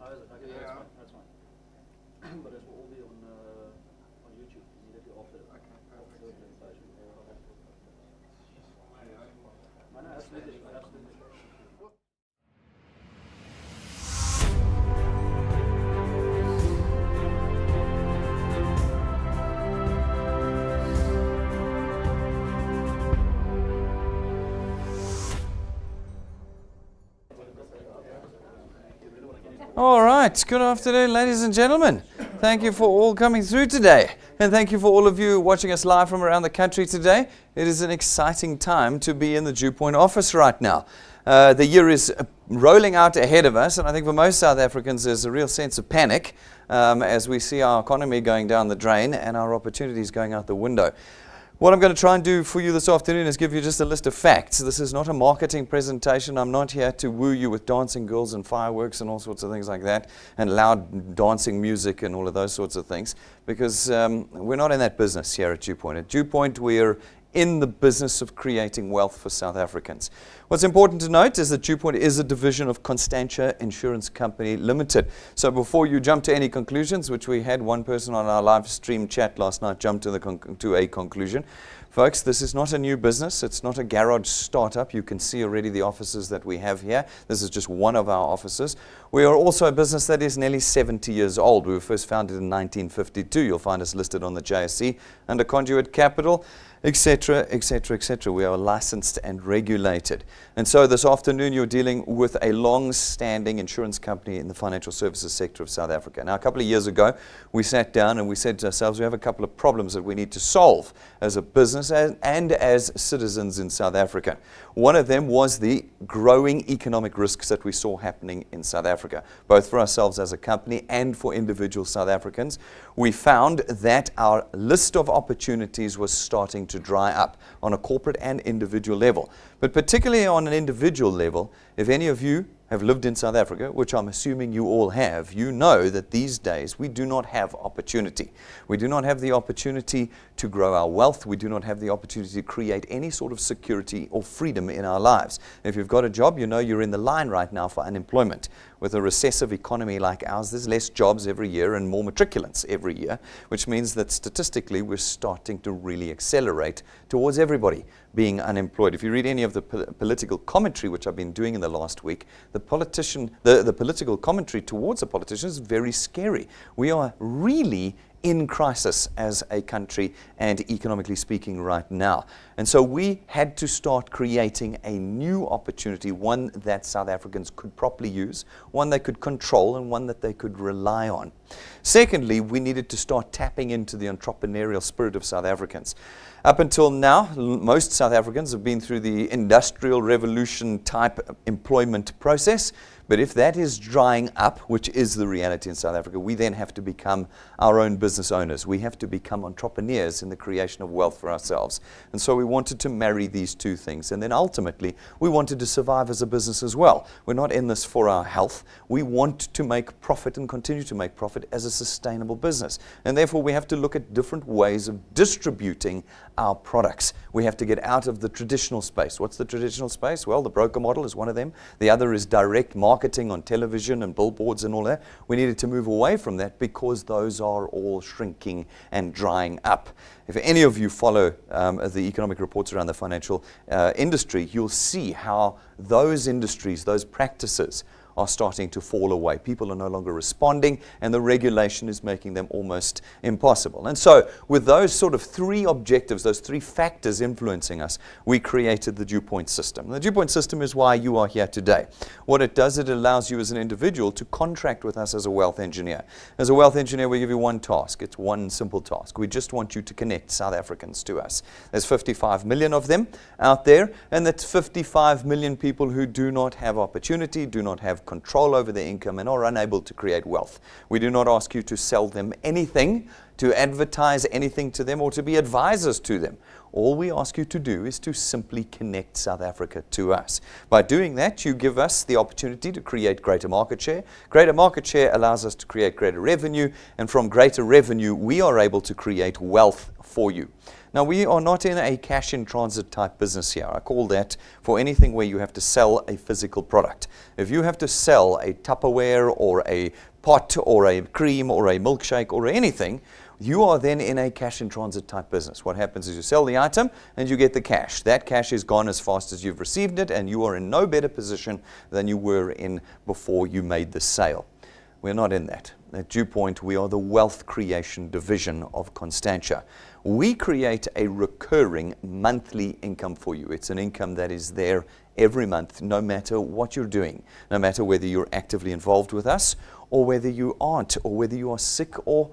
Oh, is it? Okay, yeah. That's fine. But it will all be on YouTube immediately after. Okay, perfect. No, absolutely. All right, good afternoon, ladies and gentlemen. Thank you for all coming through today. And thank you for all of you watching us live from around the country today. It is an exciting time to be in the DuePoint office right now. The year is rolling out ahead of us, and I think for most South Africans there's a real sense of panic as we see our economy going down the drain and our opportunities going out the window. What I'm going to try and do for you this afternoon is give you just a list of facts. This is not a marketing presentation. I'm not here to woo you with dancing girls and fireworks and all sorts of things like that, and loud dancing music and all of those sorts of things, because we're not in that business here at DuePoint. At DuePoint, we're in the business of creating wealth for South Africans. What's important to note is that DuePoint is a division of Constantia Insurance Company Limited. So before you jump to any conclusions, which we had one person on our live stream chat last night jump to a conclusion, folks, this is not a new business. It's not a garage startup. You can see already the offices that we have here. This is just one of our offices. We are also a business that is nearly 70 years old. We were first founded in 1952. You'll find us listed on the JSE under Conduit Capital, etc., etc., etc. We are licensed and regulated. And so this afternoon you're dealing with a long-standing insurance company in the financial services sector of South Africa. Now, a couple of years ago, we sat down and we said to ourselves, we have a couple of problems that we need to solve as a business and as citizens in South Africa. One of them was the growing economic risks that we saw happening in South Africa, both for ourselves as a company and for individual South Africans. We found that our list of opportunities was starting to dry up on a corporate and individual level. But particularly on an individual level, if any of you have lived in South Africa, which I'm assuming you all have, you know that these days we do not have opportunity. We do not have the opportunity to grow our wealth. We do not have the opportunity to create any sort of security or freedom in our lives. If you've got a job, you know you're in the line right now for unemployment. With a recessive economy like ours, there's less jobs every year and more matriculants every year, which means that statistically we're starting to really accelerate towards everybody being unemployed. If you read any of the political commentary, which I've been doing in the last week, the political commentary towards the politicians is very scary. We are really in crisis as a country and economically speaking right now. And so we had to start creating a new opportunity, one that South Africans could properly use, one they could control, and one that they could rely on. Secondly, we needed to start tapping into the entrepreneurial spirit of South Africans. Up until now, most South Africans have been through the industrial revolution type employment process. But if that is drying up, which is the reality in South Africa, we then have to become our own business owners. We have to become entrepreneurs in the creation of wealth for ourselves. And so we wanted to marry these two things. And then ultimately, we wanted to survive as a business as well. We're not in this for our health. We want to make profit and continue to make profit as a sustainable business. And therefore, we have to look at different ways of distributing our products. We have to get out of the traditional space. What's the traditional space? Well, the broker model is one of them. The other is direct marketing on television and billboards and all that. We needed to move away from that because those are all shrinking and drying up. If any of you follow the economic reports around the financial industry, you'll see how those industries, those practices, are starting to fall away. People are no longer responding, and the regulation is making them almost impossible. And so, with those sort of three objectives, those three factors influencing us, we created the DuePoint System. The DuePoint System is why you are here today. What it does, it allows you as an individual to contract with us as a wealth engineer. As a wealth engineer, we give you one task. It's one simple task. We just want you to connect South Africans to us. There's 55 million of them out there, and that's 55 million people who do not have opportunity, do not have control over their income, and are unable to create wealth. We do not ask you to sell them anything to advertise anything to them, or to be advisors to them. All we ask you to do is to simply connect South Africa to us. By doing that, you give us the opportunity to create greater market share. Greater market share allows us to create greater revenue, and from greater revenue, we are able to create wealth for you. Now, we are not in a cash-in-transit type business here. I call that for anything where you have to sell a physical product. If you have to sell a Tupperware or a pot or a cream or a milkshake or anything, you are then in a cash-in-transit type business. What happens is you sell the item and you get the cash. That cash is gone as fast as you've received it, and you are in no better position than you were in before you made the sale. We're not in that. At DuePoint, we are the wealth creation division of Constantia. We create a recurring monthly income for you. It's an income that is there every month, no matter what you're doing, no matter whether you're actively involved with us or whether you aren't, or whether you are sick or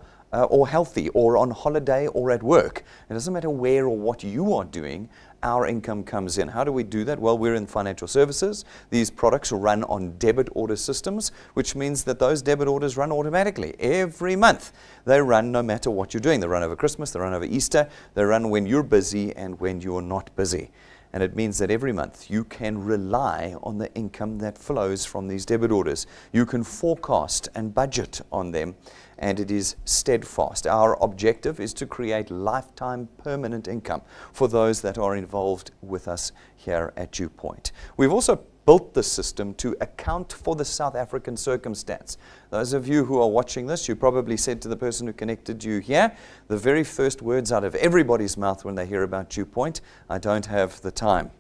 healthy, or on holiday, or at work. It doesn't matter where or what you are doing, our income comes in. How do we do that? Well, we're in financial services. These products run on debit order systems, which means that those debit orders run automatically every month. They run no matter what you're doing. They run over Christmas, they run over Easter, they run when you're busy and when you're not busy. And it means that every month you can rely on the income that flows from these debit orders. You can forecast and budget on them, and it is steadfast. Our objective is to create lifetime permanent income for those that are involved with us here at DuePoint. We've also built the system to account for the South African circumstance. Those of you who are watching this, you probably said to the person who connected you here, the very first words out of everybody's mouth when they hear about DuePoint, I don't have the time.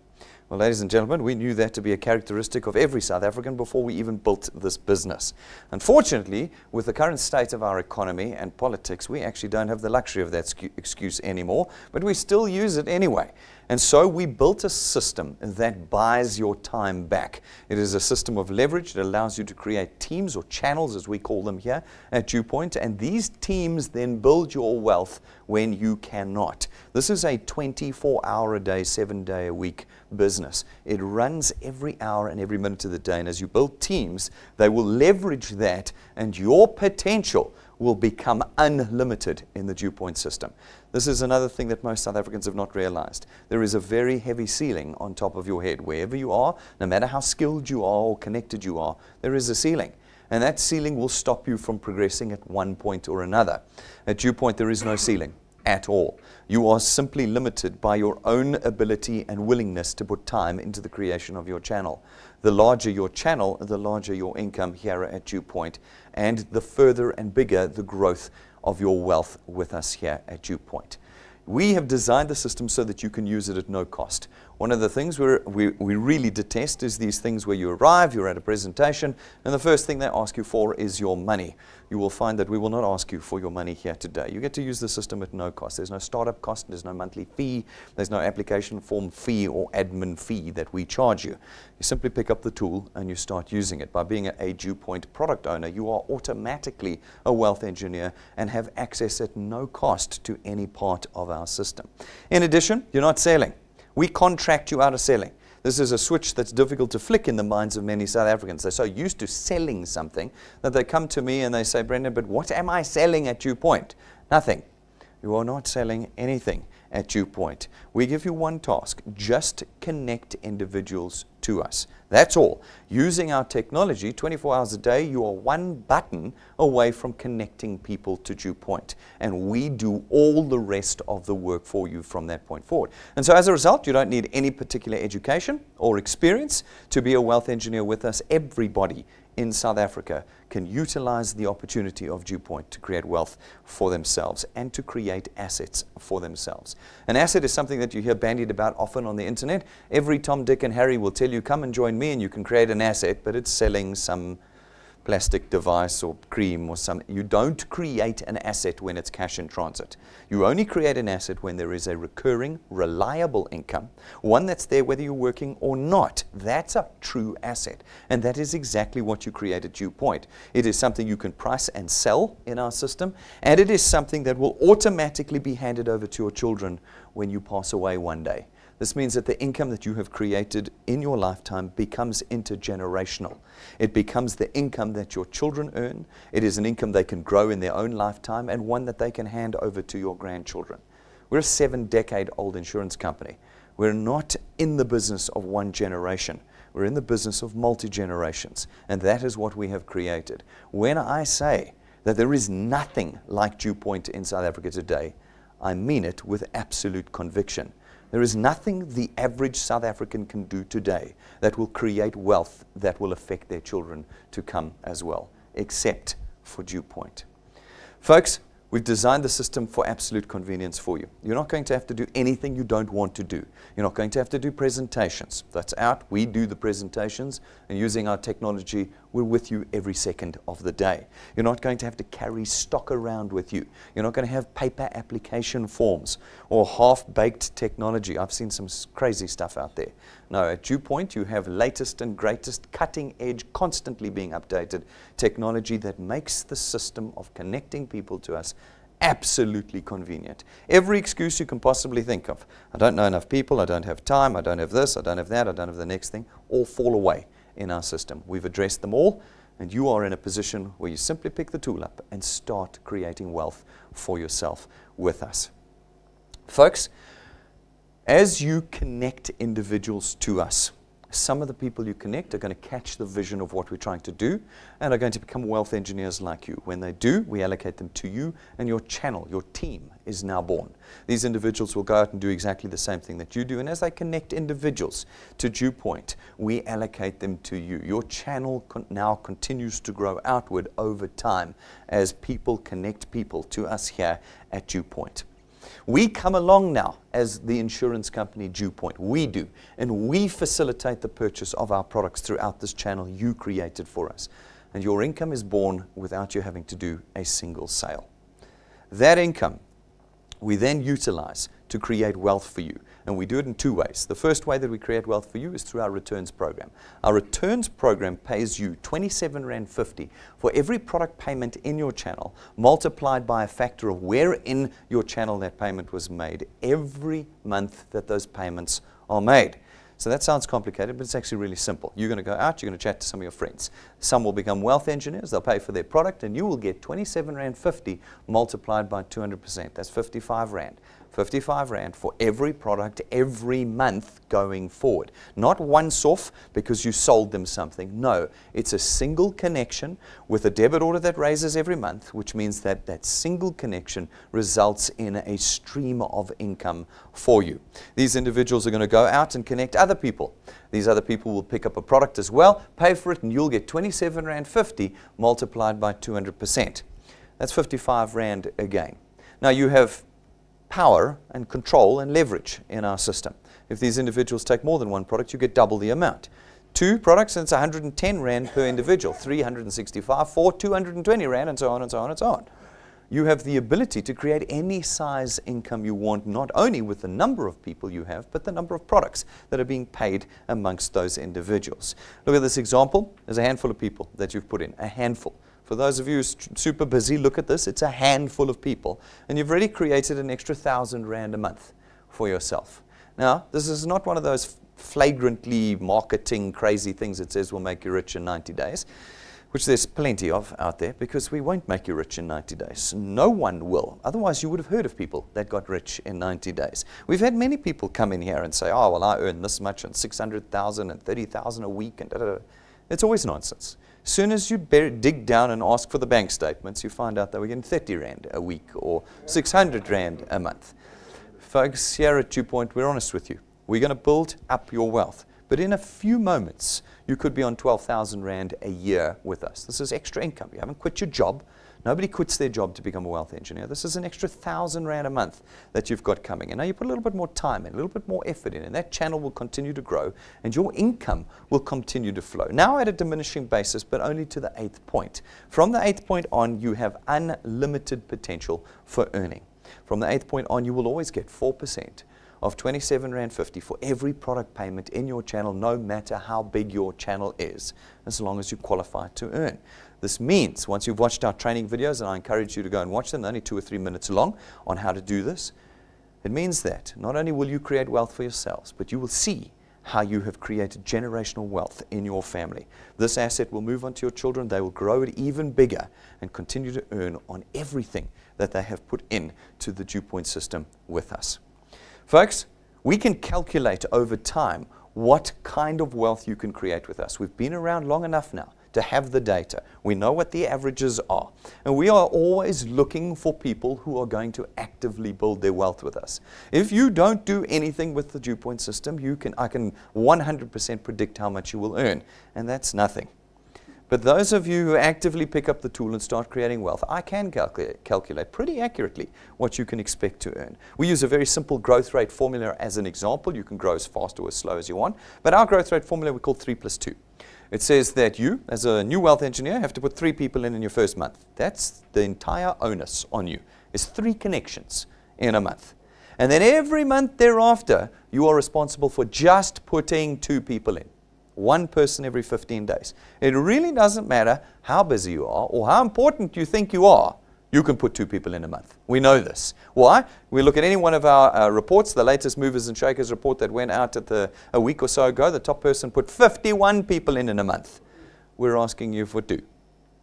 Well, ladies and gentlemen, we knew that to be a characteristic of every South African before we even built this business. Unfortunately, with the current state of our economy and politics, we actually don't have the luxury of that excuse anymore, but we still use it anyway. And so we built a system that buys your time back. It is a system of leverage that allows you to create teams, or channels as we call them here at DuePoint, and these teams then build your wealth when you cannot. This is a 24-hour-a-day, 7-day-a-week business. It runs every hour and every minute of the day, and as you build teams, they will leverage that, and your potential will become unlimited in the DuePoint system. This is another thing that most South Africans have not realized. There is a very heavy ceiling on top of your head. Wherever you are, no matter how skilled you are or connected you are, there is a ceiling. And that ceiling will stop you from progressing at one point or another. At DuePoint, there is no ceiling at all. You are simply limited by your own ability and willingness to put time into the creation of your channel. The larger your channel, the larger your income here at DuePoint, and the further and bigger the growth of your wealth with us here at DuePoint. We have designed the system so that you can use it at no cost. One of the things we really detest is these things where you arrive, you're at a presentation, and the first thing they ask you for is your money. You will find that we will not ask you for your money here today. You get to use the system at no cost. There's no startup cost, there's no monthly fee, there's no application form fee or admin fee that we charge you. You simply pick up the tool and you start using it. By being a DuePoint product owner, you are automatically a wealth engineer and have access at no cost to any part of our system. In addition, you're not selling. We contract you out of selling. This is a switch that's difficult to flick in the minds of many South Africans. They're so used to selling something that they come to me and they say, Brendan, but what am I selling at DuePoint? Nothing. You are not selling anything at DuePoint. We give you one task: just connect individuals to us. That's all. Using our technology 24 hours a day, you are one button away from connecting people to DuePoint. And we do all the rest of the work for you from that point forward. And so as a result, you don't need any particular education or experience to be a wealth engineer with us. Everybody in South Africa can utilize the opportunity of DuePoint to create wealth for themselves and to create assets for themselves. An asset is something that you hear bandied about often on the internet. Every Tom, Dick, and Harry will tell you, come and join me and you can create an asset, but it's selling some plastic device or cream or some. You don't create an asset when it's cash in transit. You only create an asset when there is a recurring, reliable income, one that's there whether you're working or not. That's a true asset. And that is exactly what you create at DuePoint. It is something you can price and sell in our system, and it is something that will automatically be handed over to your children when you pass away one day. This means that the income that you have created in your lifetime becomes intergenerational. It becomes the income that your children earn. It is an income they can grow in their own lifetime and one that they can hand over to your grandchildren. We're a 7-decade-old insurance company. We're not in the business of one generation. We're in the business of multi-generations, and that is what we have created. When I say that there is nothing like DuePoint in South Africa today, I mean it with absolute conviction. There is nothing the average South African can do today that will create wealth that will affect their children to come as well, except for DuePoint. Folks, we've designed the system for absolute convenience for you. You're not going to have to do anything you don't want to do. You're not going to have to do presentations. That's out. We do the presentations, and using our technology, we're with you every second of the day. You're not going to have to carry stock around with you. You're not going to have paper application forms or half-baked technology. I've seen some crazy stuff out there. No, at DuePoint, you have latest and greatest, cutting-edge, constantly being updated technology that makes the system of connecting people to us absolutely convenient. Every excuse you can possibly think of. I don't know enough people, I don't have time, I don't have this, I don't have that, I don't have the next thing, all fall away in our system. We've addressed them all, and you are in a position where you simply pick the tool up and start creating wealth for yourself with us. Folks, as you connect individuals to us, some of the people you connect are going to catch the vision of what we're trying to do and are going to become wealth engineers like you. When they do, we allocate them to you, and your channel, your team is now born. These individuals will go out and do exactly the same thing that you do, and as they connect individuals to DuePoint, we allocate them to you. Your channel now continues to grow outward over time as people connect people to us here at DuePoint. We come along now as the insurance company DuePoint. We do. And we facilitate the purchase of our products throughout this channel you created for us. And your income is born without you having to do a single sale. That income we then utilize to create wealth for you. And we do it in two ways. The first way that we create wealth for you is through our returns program. Our returns program pays you R27.50 for every product payment in your channel, multiplied by a factor of where in your channel that payment was made every month that those payments are made. So that sounds complicated, but it's actually really simple. You're going to go out, you're going to chat to some of your friends. Some will become wealth engineers, they'll pay for their product, and you will get R27.50 multiplied by 200%. That's 55 Rand. 55 Rand for every product every month going forward. Not once off because you sold them something. No, it's a single connection with a debit order that raises every month, which means that that single connection results in a stream of income for you. These individuals are going to go out and connect other people. These other people will pick up a product as well, pay for it, and you'll get R27.50 multiplied by 200%. That's 55 Rand again. Now you have power and control and leverage in our system. If these individuals take more than one product, you get double the amount. 2 products, and it's 110 Rand per individual. 365, 4, 220 Rand, and so on and so on and so on. You have the ability to create any size income you want, not only with the number of people you have, but the number of products that are being paid amongst those individuals. Look at this example. There's a handful of people that you've put in, a handful. For those of you who's super busy, look at this. It's a handful of people. And you've already created an extra 1,000 Rand a month for yourself. Now, this is not one of those flagrantly marketing crazy things that says we'll make you rich in 90 days, which there's plenty of out there, because we won't make you rich in 90 days. No one will. Otherwise, you would have heard of people that got rich in 90 days. We've had many people come in here and say, oh, well, I earn this much and 600,000 and 30,000 a week. And da-da-da. It's always nonsense. As soon as you dig down and ask for the bank statements, you find out that we're getting 30 Rand a week or 600 Rand a month. Folks, here at DuePoint, we're honest with you. We're going to build up your wealth. But in a few moments, you could be on 12,000 Rand a year with us. This is extra income. You haven't quit your job. Nobody quits their job to become a wealth engineer. This is an extra 1,000 Rand a month that you've got coming. And now you put a little bit more time in, a little bit more effort in, and that channel will continue to grow, and your income will continue to flow. Now at a diminishing basis, but only to the 8th point. From the 8th point on, you have unlimited potential for earning. From the 8th point on, you will always get 4% of R27.50 for every product payment in your channel, no matter how big your channel is, as long as you qualify to earn. This means once you've watched our training videos, and I encourage you to go and watch them, they're only 2 or 3 minutes long, on how to do this, It means that not only will you create wealth for yourselves, but you will see how you have created generational wealth in your family. This asset will move on to your children. They will grow it even bigger and continue to earn on everything that they have put in to the DuePoint system with us. Folks, we can calculate over time what kind of wealth you can create with us. We've been around long enough now to have the data. We know what the averages are. And we are always looking for people who are going to actively build their wealth with us. If you don't do anything with the DuePoint system, I can 100% predict how much you will earn. And that's nothing. But those of you who actively pick up the tool and start creating wealth, I can calculate pretty accurately what you can expect to earn. We use a very simple growth rate formula as an example. You can grow as fast or as slow as you want. But our growth rate formula we call 3 + 2. It says that you, as a new wealth engineer, have to put 3 people in your first month. That's the entire onus on you. It's 3 connections in a month. And then every month thereafter, you are responsible for just putting 2 people in. 1 person every 15 days. It really doesn't matter how busy you are or how important you think you are. You can put 2 people in a month. We know this. Why? We look at any one of our reports, the latest movers and shakers report that went out at a week or so ago. The top person put 51 people in a month. We're asking you for 2.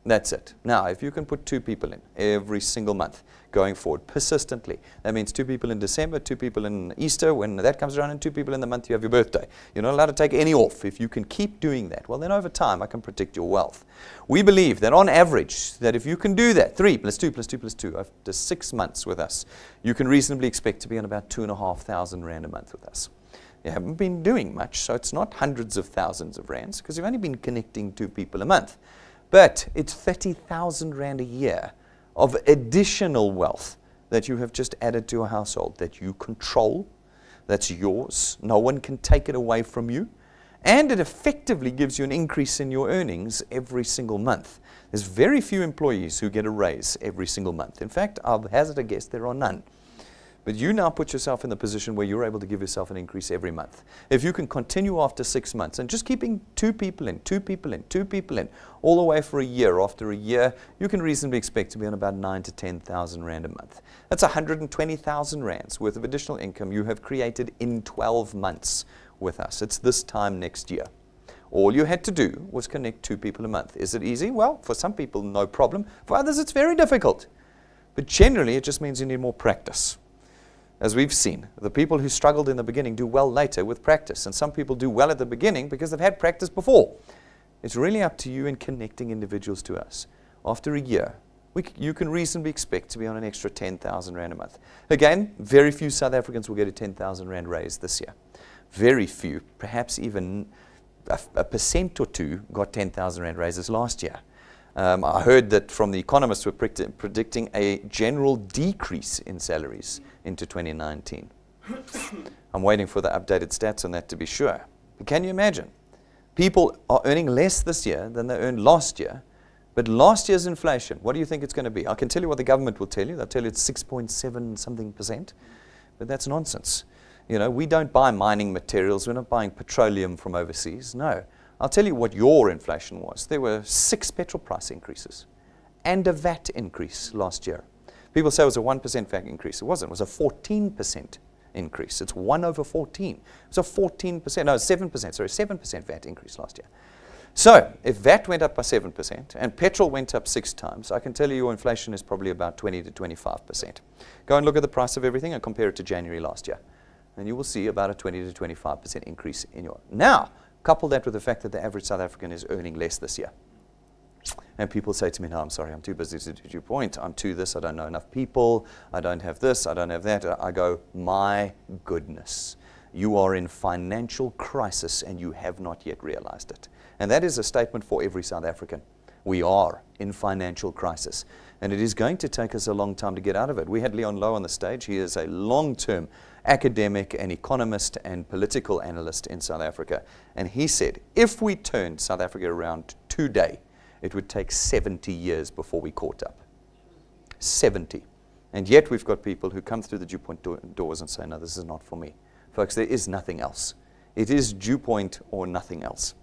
That's it. Now, if you can put 2 people in every single month going forward persistently, that means 2 people in December, 2 people in Easter when that comes around, and 2 people in the month you have your birthday. You're not allowed to take any off. If you can keep doing that, well, then over time I can predict your wealth. We believe that on average, that if you can do that, 3 + 2 + 2 + 2, after 6 months with us, you can reasonably expect to be on about 2,500 Rand a month with us. You haven't been doing much, so it's not hundreds of thousands of rands, because you've only been connecting 2 people a month. But it's 30,000 Rand a year of additional wealth that you have just added to a household that you control, that's yours. No one can take it away from you. And it effectively gives you an increase in your earnings every single month. There's very few employees who get a raise every single month. In fact, I'll hazard a guess there are none. But you now put yourself in the position where you're able to give yourself an increase every month. If you can continue after 6 months and just keeping 2 people in, 2 people in, 2 people in, all the way for a year, after a year, you can reasonably expect to be on about 9,000 to 10,000 Rand a month. That's 120,000 Rands worth of additional income you have created in 12 months with us. It's this time next year. All you had to do was connect 2 people a month. Is it easy? Well, for some people, no problem. For others, it's very difficult. But generally, it just means you need more practice. As we've seen, the people who struggled in the beginning do well later with practice. And some people do well at the beginning because they've had practice before. It's really up to you in connecting individuals to us. After a year, you can reasonably expect to be on an extra 10,000 Rand a month. Again, very few South Africans will get a 10,000 Rand raise this year. Very few, perhaps even a percent or 2 got 10,000 Rand raises last year. I heard that from the economists were predicting a general decrease in salaries into 2019. I'm waiting for the updated stats on that to be sure. But can you imagine? People are earning less this year than they earned last year. But last year's inflation, what do you think it's going to be? I can tell you what the government will tell you. They'll tell you it's 6.7 something %. But that's nonsense. You know, we don't buy mining materials. We're not buying petroleum from overseas. No. I'll tell you what your inflation was. There were 6 petrol price increases and a VAT increase last year. People say it was a 1% VAT increase. It wasn't. It was a 14% increase. It's 1 over 14. It was a 14%, no, 7%, sorry, 7% VAT increase last year. So if VAT went up by 7% and petrol went up 6 times, I can tell you your inflation is probably about 20 to 25%. Go and look at the price of everything and compare it to January last year. And you will see about a 20 to 25% increase in your... Now, couple that with the fact that the average South African is earning less this year. And people say to me, no, I'm sorry, I'm too busy to do DuePoint. I'm too this, I don't know enough people. I don't have this, I don't have that. I go, my goodness. You are in financial crisis and you have not yet realized it. And that is a statement for every South African. We are in financial crisis. And it is going to take us a long time to get out of it. We had Leon Lowe on the stage. He is a long-term academic and economist and political analyst in South Africa. And he said, if we turned South Africa around today, it would take 70 years before we caught up. 70. And yet we've got people who come through the DuePoint doors and say, no, this is not for me. Folks, there is nothing else. It is DuePoint or nothing else.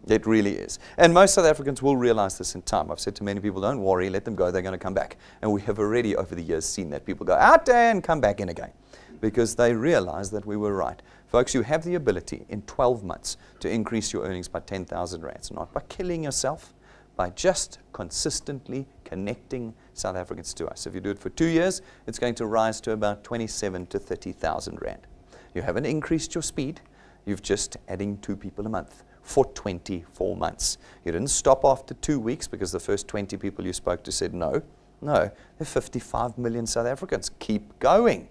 It really is. And most South Africans will realize this in time. I've said to many people, don't worry, let them go, they're going to come back. And we have already over the years seen that people go out there and come back in again because they realize that we were right. Folks, you have the ability in 12 months to increase your earnings by 10,000 rands, not by killing yourself, by just consistently connecting South Africans to us. If you do it for 2 years, it's going to rise to about 27 to 30,000 rand. You haven't increased your speed, you've just adding 2 people a month for 24 months. You didn't stop after 2 weeks because the first 20 people you spoke to said no. No, there are 55 million South Africans. Keep going.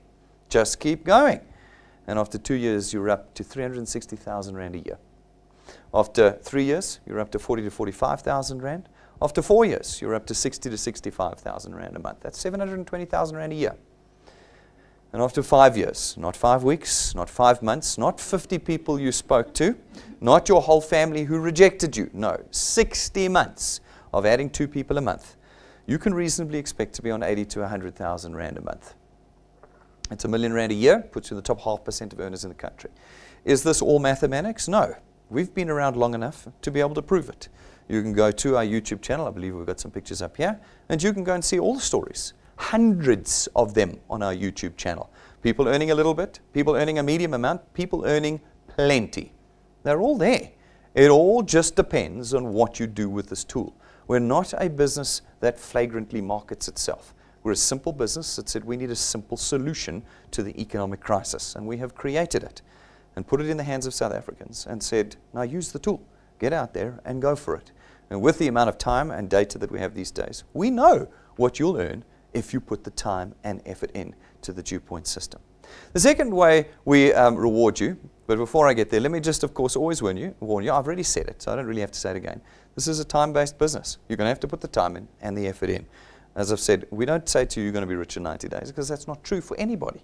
Just keep going. And after 2 years, you're up to 360,000 rand a year. After 3 years, you're up to 40 to 45,000 rand. After 4 years, you're up to 60 to 65,000 rand a month. That's 720,000 rand a year. And after 5 years, not 5 weeks, not 5 months, not 50 people you spoke to, not your whole family who rejected you. No, 60 months of adding 2 people a month. You can reasonably expect to be on 80 to 100,000 rand a month. It's R1 million a year, puts you in the top 0.5% of earners in the country. Is this all mathematics? No. We've been around long enough to be able to prove it. You can go to our YouTube channel. I believe we've got some pictures up here. And you can go and see all the stories. Hundreds of them on our YouTube channel. People earning a little bit, people earning a medium amount, people earning plenty. They're all there. It all just depends on what you do with this tool. We're not a business that flagrantly markets itself. We're a simple business that said we need a simple solution to the economic crisis, and we have created it and put it in the hands of South Africans and said, now use the tool, get out there and go for it. And with the amount of time and data that we have these days, we know what you'll earn if you put the time and effort in to the DuePoint system. The second way we reward you, but before I get there, let me just, of course, always warn you, I've already said it, so I don't really have to say it again. This is a time-based business. You're going to have to put the time in and the effort in. As I've said, we don't say to you you're going to be rich in 90 days because that's not true for anybody.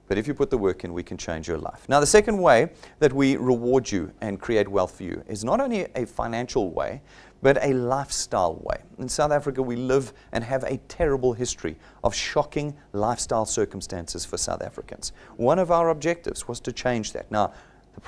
But if you put the work in, we can change your life. Now, the second way that we reward you and create wealth for you is not only a financial way, but a lifestyle way. In South Africa, we live and have a terrible history of shocking lifestyle circumstances for South Africans. One of our objectives was to change that. Now, the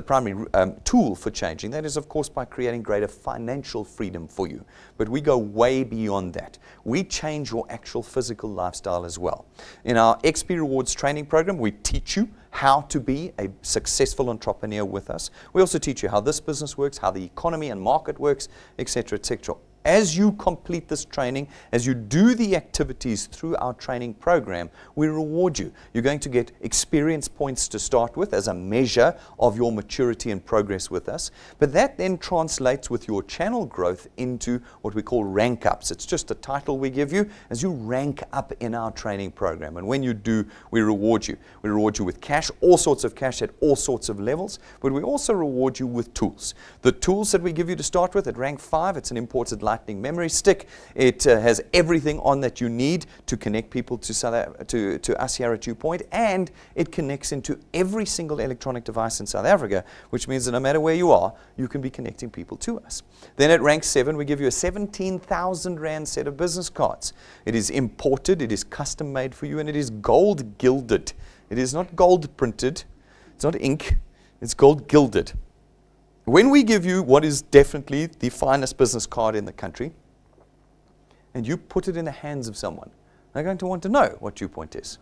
primary tool for changing that is, of course, by creating greater financial freedom for you. But we go way beyond that. We change your actual physical lifestyle as well. In our XP Rewards training program, we teach you how to be a successful entrepreneur with us. We also teach you how this business works, how the economy and market works, etc., etc. As you complete this training, as you do the activities through our training program, we reward you. You're going to get experience points to start with as a measure of your maturity and progress with us. But that then translates with your channel growth into what we call rank ups. It's just a title we give you as you rank up in our training program. And when you do, we reward you. We reward you with cash, all sorts of cash at all sorts of levels. But we also reward you with tools. The tools that we give you to start with at rank 5, it's an imported Lightning memory stick. It has everything on that you need to connect people to us here at DuePoint, and it connects into every single electronic device in South Africa, which means that no matter where you are, you can be connecting people to us. Then at rank 7, we give you a 17,000 rand set of business cards. It is imported, it is custom made for you, and it is gold gilded. It is not gold printed, it's not ink, it's gold gilded. When we give you what is definitely the finest business card in the country, and you put it in the hands of someone, they're going to want to know what DuePoint is.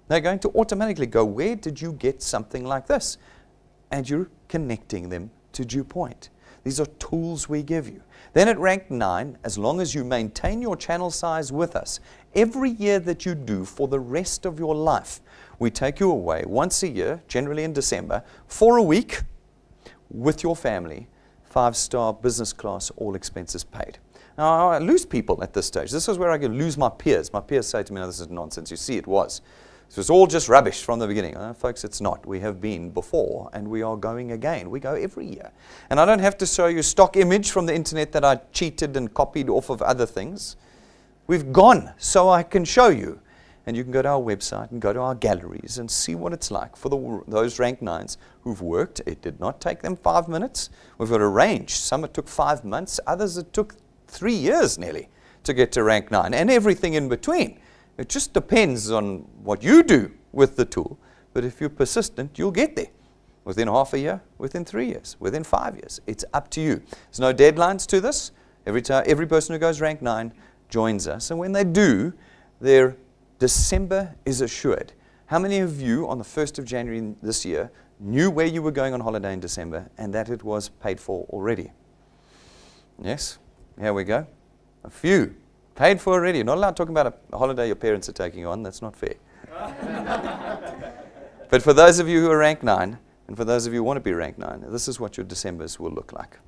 They're going to automatically go, where did you get something like this? And you're connecting them to DuePoint. These are tools we give you. Then at rank 9, as long as you maintain your channel size with us, every year that you do for the rest of your life, we take you away once a year, generally in December, for a week, with your family, 5-star business class, all expenses paid. Now, I lose people at this stage. This is where I can lose my peers. My peers say to me, no, this is nonsense. You see, it was. So it's all just rubbish from the beginning. Folks, it's not. We have been before, and we are going again. We go every year. And I don't have to show you stock image from the internet that I cheated and copied off of other things. We've gone, so I can show you. And you can go to our website and go to our galleries and see what it's like for those rank 9s who've worked. It did not take them 5 minutes. We've got a range. Some it took 5 months. Others it took 3 years nearly to get to rank 9 and everything in between. It just depends on what you do with the tool. But if you're persistent, you'll get there. within half a year, within 3 years, within 5 years. It's up to you. There's no deadlines to this. Every person who goes rank 9 joins us. And when they do, their December is assured. How many of you on the 1st of January this year knew where you were going on holiday in December and that it was paid for already? Yes? Here we go. A few. Paid for already. You're not allowed talking about a holiday your parents are taking you on. That's not fair. But for those of you who are rank 9, and for those of you who want to be rank 9, this is what your Decembers will look like.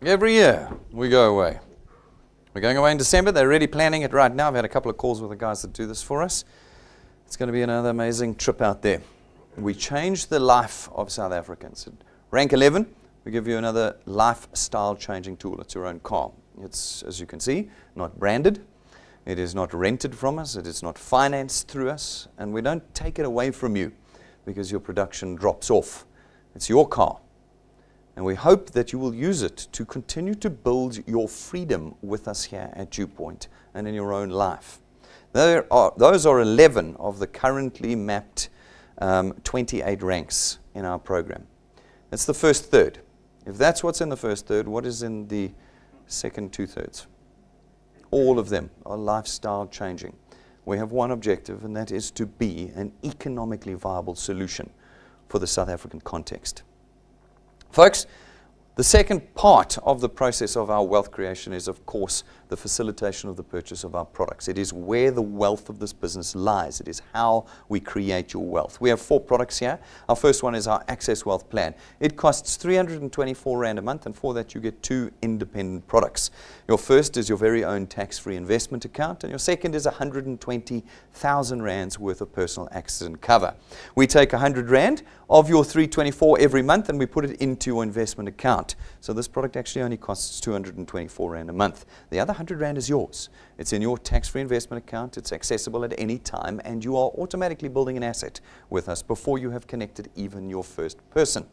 Every year we go away. We're going away in December. They're already planning it right now. I've had a couple of calls with the guys that do this for us. It's going to be another amazing trip out there. We change the life of South Africans. At rank 11, we give you another lifestyle changing tool. It's your own car. It's, as you can see, not branded. It is not rented from us. It is not financed through us. And we don't take it away from you because your production drops off. It's your car. And we hope that you will use it to continue to build your freedom with us here at DuePoint and in your own life. Those are 11 of the currently mapped 28 ranks in our program. That's the first third. If that's what's in the first third, what is in the second two-thirds? All of them are lifestyle changing. We have one objective, and that is to be an economically viable solution for the South African context. Folks, The second part of the process of our wealth creation is, of course, the facilitation of the purchase of our products. It is where the wealth of this business lies. It is how we create your wealth. We have 4 products here. Our first one is our Access Wealth Plan. it costs 324 Rand a month, and for that you get 2 independent products. Your first is your very own tax-free investment account, and your second is 120,000 Rands worth of personal accident cover. We take 100 Rand of your 324 every month and we put it into your investment account. So this product actually only costs 224 Rand a month. The other 100 Rand is yours. It's in your tax-free investment account. It's accessible at any time, and you are automatically building an asset with us before you have connected even your first person.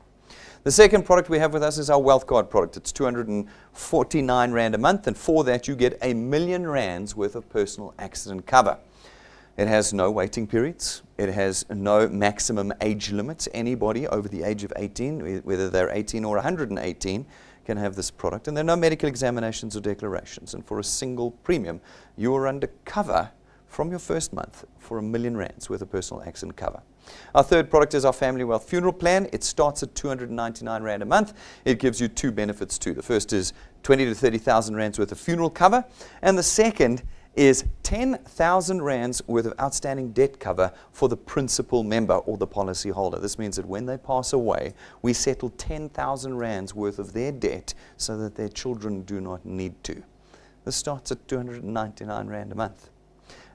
The second product we have with us is our Wealth Card product. It's 249 Rand a month, and for that you get 1,000,000 Rands worth of personal accident cover. It has no waiting periods. It has no maximum age limits. Anybody over the age of 18, whether they're 18 or 118, can have this product. And there are no medical examinations or declarations. And for a single premium, you are under cover from your first month for 1,000,000 Rands worth of personal accident cover. Our third product is our Family Wealth Funeral Plan. It starts at 299 Rand a month. It gives you 2 benefits too. The first is 20,000 to 30,000 Rands worth of funeral cover, and the second is 10,000 Rands worth of outstanding debt cover for the principal member or the policy holder. This means that when they pass away, we settle 10,000 Rands worth of their debt so that their children do not need to. This starts at 299 Rand a month.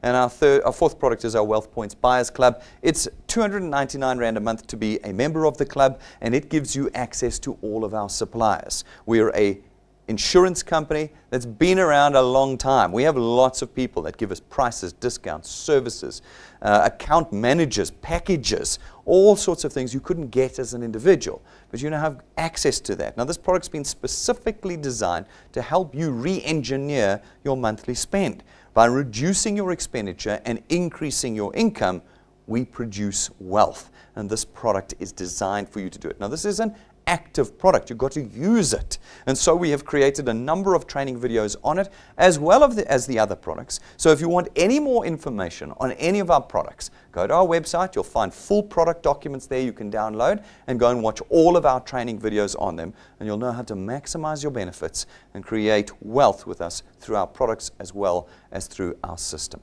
And our fourth product is our Wealth Points Buyers Club. It's 299 Rand a month to be a member of the club, and it gives you access to all of our suppliers. We are a insurance company that's been around a long time. We have lots of people that give us prices, discounts, services, account managers, packages, all sorts of things you couldn't get as an individual, but you now have access to that. Now this product's been specifically designed to help you re-engineer your monthly spend. By reducing your expenditure and increasing your income, we produce wealth, and this product is designed for you to do it. Now this is an active product. You've got to use it. And so we have created a number of training videos on it, as well as the other products. So if you want any more information on any of our products, go to our website. You'll find full product documents there you can download and go and watch all of our training videos on them, and you'll know how to maximize your benefits and create wealth with us through our products as well as through our system.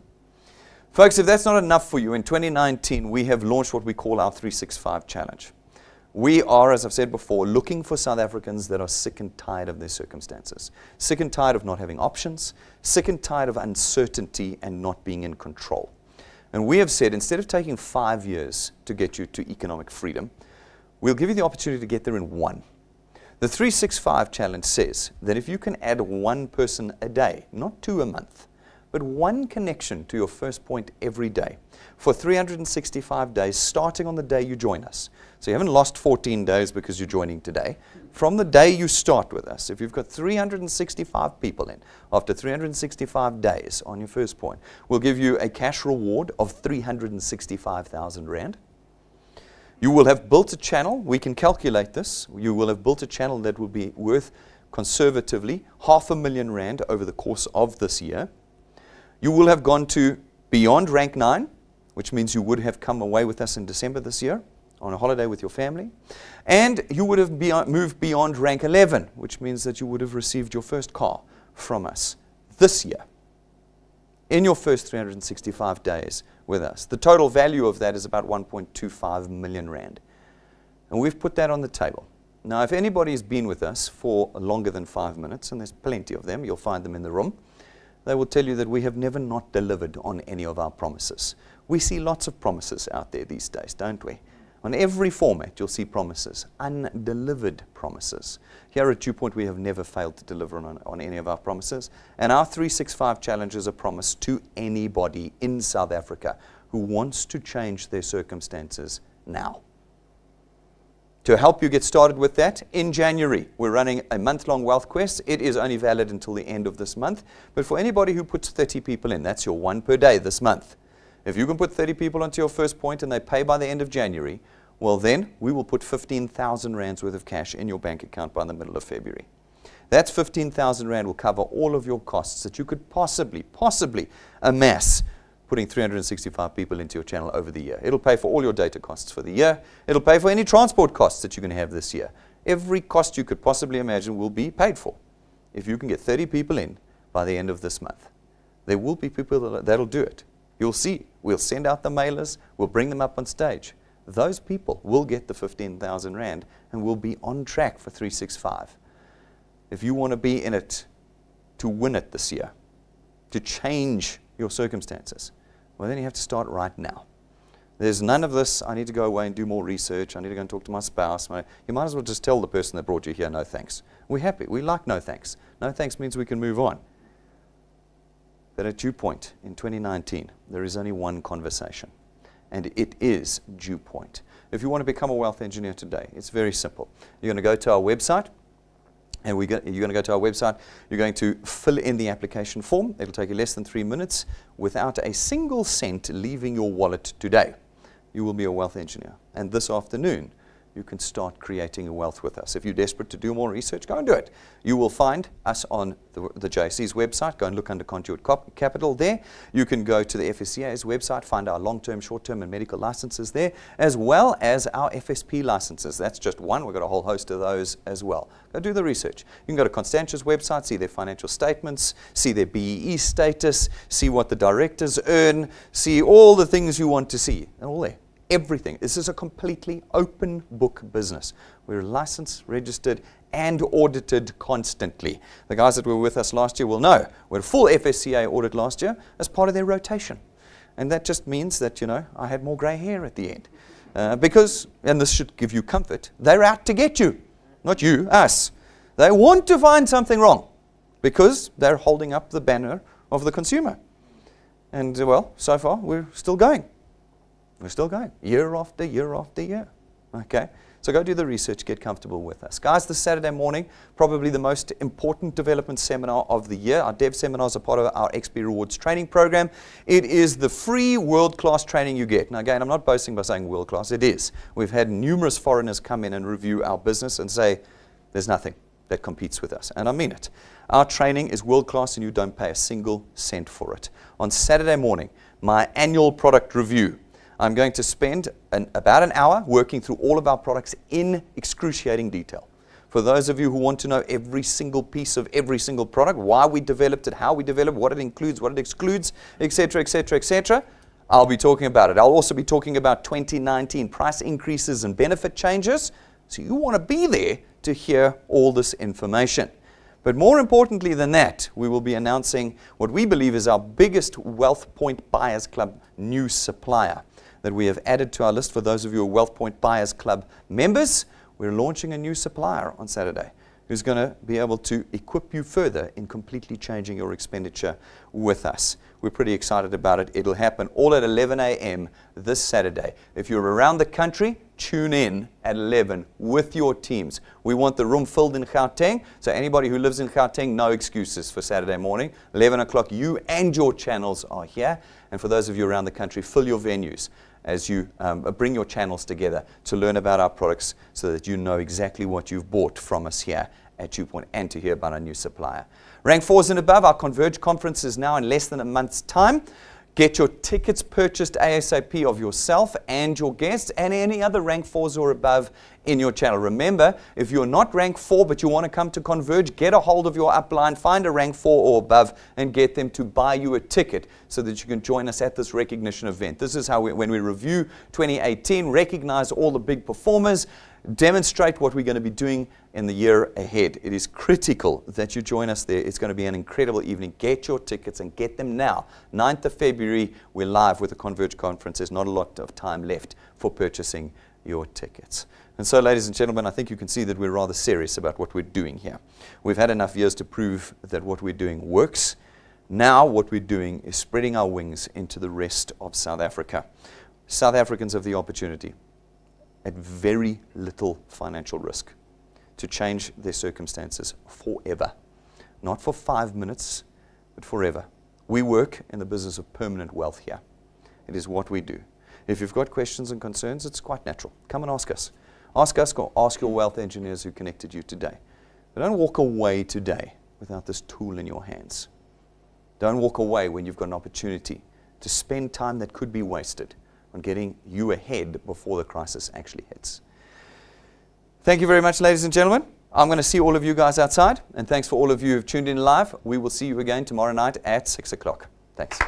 Folks, if that's not enough for you, in 2019 we have launched what we call our 365 Challenge. We are, as I've said before, looking for South Africans that are sick and tired of their circumstances, sick and tired of not having options, sick and tired of uncertainty and not being in control. And we have said, instead of taking 5 years to get you to economic freedom, we'll give you the opportunity to get there in 1. The 365 Challenge says that if you can add 1 person a day, not 2 a month, but 1 connection to your first point every day for 365 days, starting on the day you join us. So you haven't lost 14 days because you're joining today. From the day you start with us, if you've got 365 people in, after 365 days on your first point, we'll give you a cash reward of 365,000 Rand. You will have built a channel. We can calculate this. You will have built a channel that will be worth conservatively 500,000 Rand over the course of this year. You will have gone to beyond rank 9, which means you would have come away with us in December this year on a holiday with your family. And you would have moved beyond rank 11, which means that you would have received your first car from us this year in your first 365 days with us. The total value of that is about 1.25 million Rand. And we've put that on the table. Now, if anybody's been with us for longer than 5 minutes, and there's plenty of them, you'll find them in the room, they will tell you that we have never not delivered on any of our promises. We see lots of promises out there these days, don't we? On every format, you'll see promises, undelivered promises. Here at DuePoint, we have never failed to deliver on any of our promises. And our 365 Challenge is a promise to anybody in South Africa who wants to change their circumstances now. To help you get started with that, in January, we're running a month-long Wealth Quest. It is only valid until the end of this month. But for anybody who puts 30 people in, that's your 1 per day this month. If you can put 30 people onto your first point and they pay by the end of January, well then, we will put 15,000 Rands worth of cash in your bank account by the middle of February. That's 15,000 Rand will cover all of your costs that you could possibly amass putting 365 people into your channel over the year. It'll pay for all your data costs for the year. It'll pay for any transport costs that you're going to have this year. Every cost you could possibly imagine will be paid for. If you can get 30 people in by the end of this month, there will be people that'll do it. You'll see. We'll send out the mailers. We'll bring them up on stage. Those people will get the 15,000 Rand and will be on track for 365. If you want to be in it to win it this year, to change your circumstances, well, then you have to start right now. There's none of this, I need to go away and do more research, I need to go and talk to my spouse. You might as well just tell the person that brought you here, no thanks. We're happy. We like no thanks. No thanks means we can move on. But at DuePoint in 2019, there is only one conversation, and it is DuePoint. If you want to become a wealth engineer today, it's very simple. You're going to go to our website, and you're going to go to our website. You're going to fill in the application form. It'll take you less than 3 minutes without a single cent leaving your wallet today. You will be a wealth engineer. And this afternoon, you can start creating a wealth with us. If you're desperate to do more research, go and do it. You will find us on the JSC's website. Go and look under Conduit Capital there. You can go to the FSCA's website, find our long-term, short-term, and medical licenses there, as well as our FSP licenses. That's just one. We've got a whole host of those as well. Go do the research. You can go to Constantia's website, see their financial statements, see their BEE status, see what the directors earn, see all the things you want to see. They're all there. Everything. This is a completely open book business. We're licensed, registered, and audited constantly. The guys that were with us last year will know we're full FSCA audit last year as part of their rotation. And that just means that, I had more grey hair at the end. Because, and this should give you comfort, they're out to get you. Not you, us. They want to find something wrong because they're holding up the banner of the consumer. And, well, so far, we're still going. We're still going, year after year after year. Okay? So go do the research, get comfortable with us. Guys, this Saturday morning, probably the most important development seminar of the year. Our dev seminars are part of our XP Rewards training program. It is the free world-class training you get. Now, again, I'm not boasting by saying world-class. It is. We've had numerous foreigners come in and review our business and say, there's nothing that competes with us. And I mean it. Our training is world-class and you don't pay a single cent for it. On Saturday morning, my annual product review, I'm going to spend about an hour working through all of our products in excruciating detail. For those of you who want to know every single piece of every single product, why we developed it, how we developed, what it includes, what it excludes, etc., etc., etc., I'll be talking about it. I'll also be talking about 2019 price increases and benefit changes. So you want to be there to hear all this information. But more importantly than that, we will be announcing what we believe is our biggest WealthPoint Buyers Club new supplier that we have added to our list. For those of you who are WealthPoint Buyers Club members, we're launching a new supplier on Saturday who's going to be able to equip you further in completely changing your expenditure with us. We're pretty excited about it. It'll happen all at 11 a.m. this Saturday. If you're around the country, tune in at 11 with your teams. We want the room filled in Gauteng, so anybody who lives in Gauteng, no excuses for Saturday morning. 11 o'clock, you and your channels are here. And for those of you around the country, fill your venues as you bring your channels together to learn about our products so that you know exactly what you've bought from us here at DuePoint and to hear about our new supplier. Rank 4s and above, our Converge conference is now in less than a month's time. Get your tickets purchased ASAP of yourself and your guests and any other rank 4s or above in your channel. Remember, if you're not rank 4 but you want to come to Converge, get a hold of your upline, find a rank 4 or above and get them to buy you a ticket so that you can join us at this recognition event. This is how when we review 2018, recognize all the big performers, demonstrate what we're going to be doing in the year ahead. It is critical that you join us there. It's going to be an incredible evening. Get your tickets and get them now. 9th of February, we're live with the Converge conference. There's not a lot of time left for purchasing your tickets. And so, ladies and gentlemen, I think you can see that we're rather serious about what we're doing here. We've had enough years to prove that what we're doing works. Now what we're doing is spreading our wings into the rest of South Africa. South Africans have the opportunity at very little financial risk to change their circumstances forever. Not for 5 minutes, but forever. We work in the business of permanent wealth here. It is what we do. If you've got questions and concerns, it's quite natural. Come and ask us. Ask us, go ask your wealth engineers who connected you today. But don't walk away today without this tool in your hands. Don't walk away when you've got an opportunity to spend time that could be wasted on getting you ahead before the crisis actually hits. Thank you very much, ladies and gentlemen. I'm going to see all of you guys outside. And thanks for all of you who've tuned in live. We will see you again tomorrow night at 6 o'clock. Thanks.